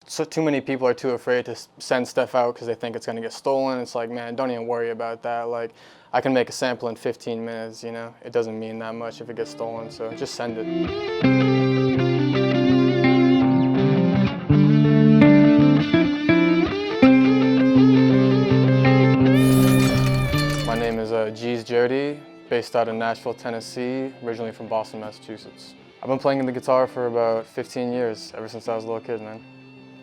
too many people are too afraid to send stuff out because they think it's going to get stolen. It's like, man, don't even worry about that. Like, I can make a sample in 15 minutes, you know? It doesn't mean that much if it gets stolen, so just send it. My name is Jodi, based out of Nashville, Tennessee, originally from Boston, Massachusetts. I've been playing the guitar for about 15 years, ever since I was a little kid, man.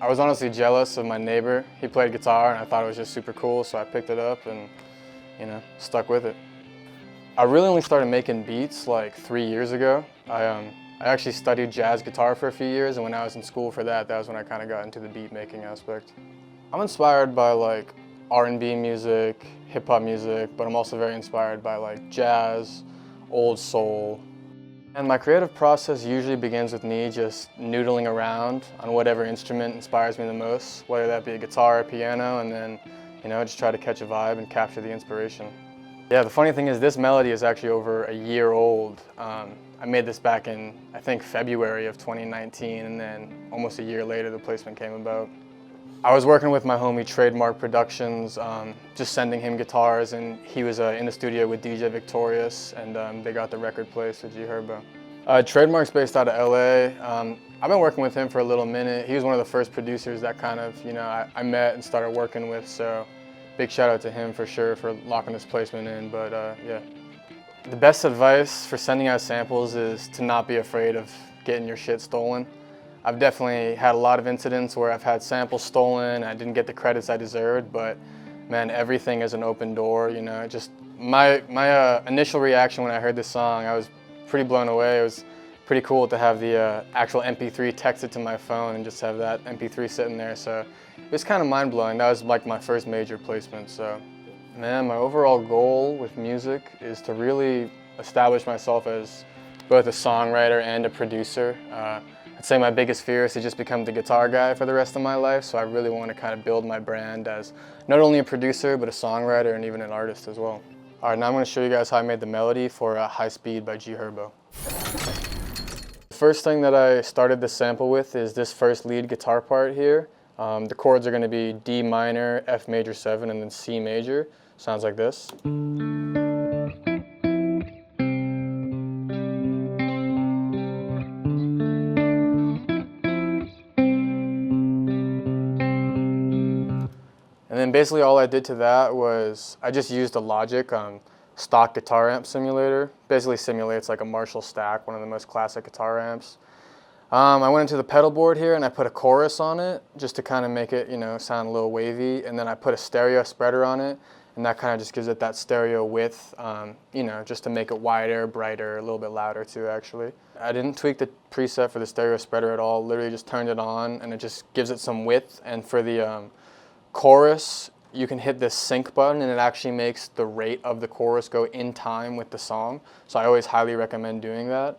I was honestly jealous of my neighbor. He played guitar and I thought it was just super cool, so I picked it up and, you know, stuck with it. I really only started making beats like 3 years ago. I actually studied jazz guitar for a few years, and when I was in school for that was when I kind of got into the beat making aspect. I'm inspired by like R&B music, hip hop music, but I'm also very inspired by like jazz, old soul. And my creative process usually begins with me just noodling around on whatever instrument inspires me the most, whether that be a guitar or piano, and then, you know, just try to catch a vibe and capture the inspiration. Yeah, the funny thing is this melody is actually over a year old. I made this back in, I think, February of 2019, and then almost a year later the placement came about. I was working with my homie Trademark Productions, just sending him guitars, and he was in the studio with DJ Victoriouz, and they got the record placed with G Herbo. Trademark's based out of LA. I've been working with him for a little minute. He was one of the first producers that kind of, you know, I met and started working with, so big shout out to him for sure for locking this placement in, but yeah. The best advice for sending out samples is to not be afraid of getting your shit stolen. I've definitely had a lot of incidents where I've had samples stolen, I didn't get the credits I deserved, but man, everything is an open door, you know. Just my initial reaction when I heard this song, I was pretty blown away. It was pretty cool to have the actual MP3 texted to my phone and just have that MP3 sitting there, so it was kind of mind-blowing. That was like my first major placement, so. Man, my overall goal with music is to really establish myself as both a songwriter and a producer. I'd say my biggest fear is to just become the guitar guy for the rest of my life, so I really want to kind of build my brand as not only a producer, but a songwriter and even an artist as well. All right, now I'm going to show you guys how I made the melody for High Speed by G Herbo. The first thing that I started this sample with is this first lead guitar part here. The chords are going to be D minor, F major 7, and then C major. Sounds like this. And then basically all I did to that was I just used a Logic stock guitar amp simulator. Basically simulates like a Marshall Stack, one of the most classic guitar amps. I went into the pedal board here and I put a chorus on it just to kind of make it, you know, sound a little wavy, and then I put a stereo spreader on it, and that kind of just gives it that stereo width, you know, just to make it wider, brighter, a little bit louder too, actually. I didn't tweak the preset for the stereo spreader at all, literally just turned it on, and it just gives it some width. And for the chorus, you can hit this sync button and it actually makes the rate of the chorus go in time with the song. So I always highly recommend doing that.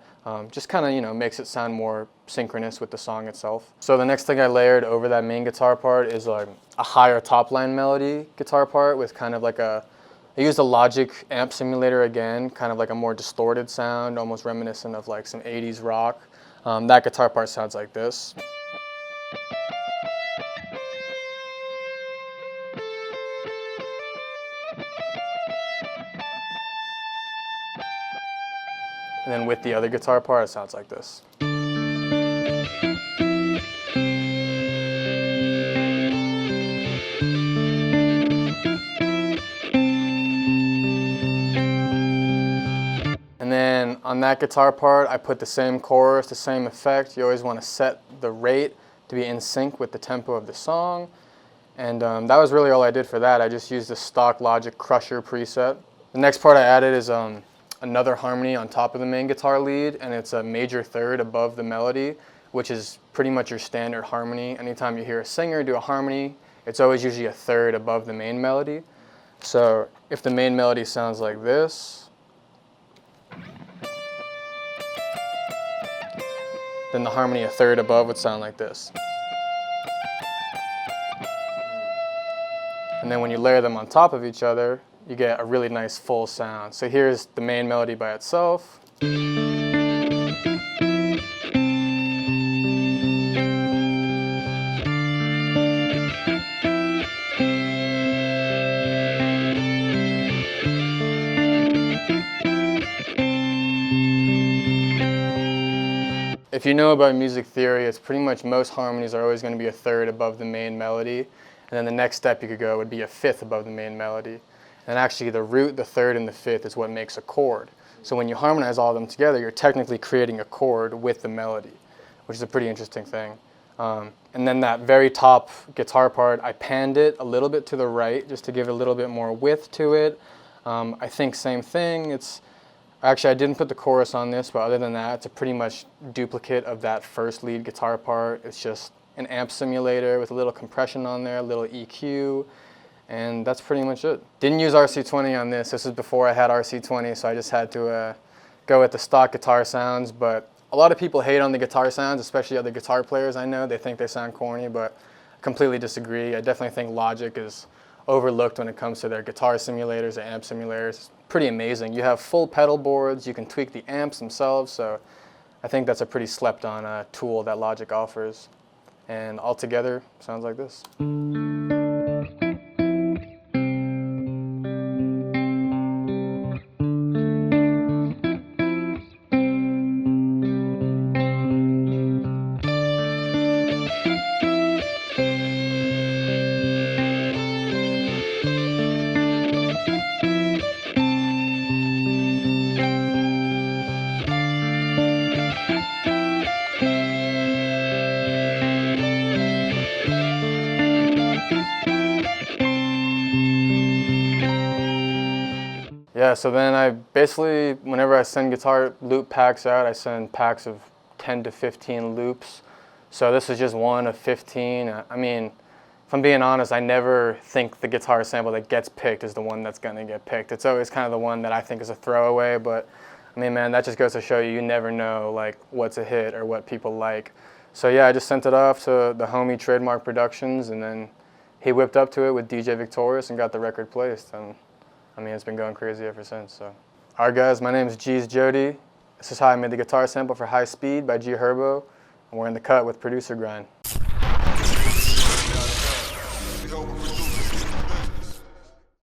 Just kind of, you know, makes it sound more synchronous with the song itself. So the next thing I layered over that main guitar part is a higher top line melody guitar part with kind of like I used a Logic amp simulator again, kind of like a more distorted sound, almost reminiscent of like some 80s rock. That guitar part sounds like this. And then with the other guitar part, it sounds like this. And then on that guitar part, I put the same chorus, the same effect. You always want to set the rate to be in sync with the tempo of the song. And that was really all I did for that. I just used the stock Logic Crusher preset. The next part I added is another harmony on top of the main guitar lead, and it's a major third above the melody, which is pretty much your standard harmony. Anytime you hear a singer do a harmony, it's always usually a third above the main melody. So if the main melody sounds like this, then the harmony a third above would sound like this. And then when you layer them on top of each other, you get a really nice full sound. So here's the main melody by itself. If you know about music theory, it's pretty much most harmonies are always going to be a third above the main melody, and then the next step you could go would be a fifth above the main melody. And actually the root, the third, and the fifth is what makes a chord. So when you harmonize all of them together, you're technically creating a chord with the melody, which is a pretty interesting thing. And then that very top guitar part, I panned it a little bit to the right just to give a little bit more width to it. I think same thing. Actually, I didn't put the chorus on this, but other than that, it's a pretty much duplicate of that first lead guitar part. It's just an amp simulator with a little compression on there, a little EQ, and that's pretty much it. Didn't use RC20 on this. This is before I had RC20, so I just had to go with the stock guitar sounds, but a lot of people hate on the guitar sounds, especially other guitar players I know. They think they sound corny, but I completely disagree. I definitely think Logic is overlooked when it comes to their guitar simulators or amp simulators. It's pretty amazing. You have full pedal boards, you can tweak the amps themselves, so I think that's a pretty slept on tool that Logic offers. And altogether, sounds like this. Yeah, so then I basically, whenever I send guitar loop packs out, I send packs of 10 to 15 loops. So this is just one of 15. I mean, if I'm being honest, I never think the guitar sample that gets picked is the one that's gonna get picked. It's always kind of the one that I think is a throwaway, but I mean, man, that just goes to show you, you never know like what's a hit or what people like. So yeah, I just sent it off to the homie Trademark Productions, and then he whipped up to it with DJ Victoriouz and got the record placed. And I mean, it's been going crazy ever since, so. All right, guys, my name is Jodi. This is how I made the guitar sample for High Speed by G Herbo, and we're in the cut with Producergrind.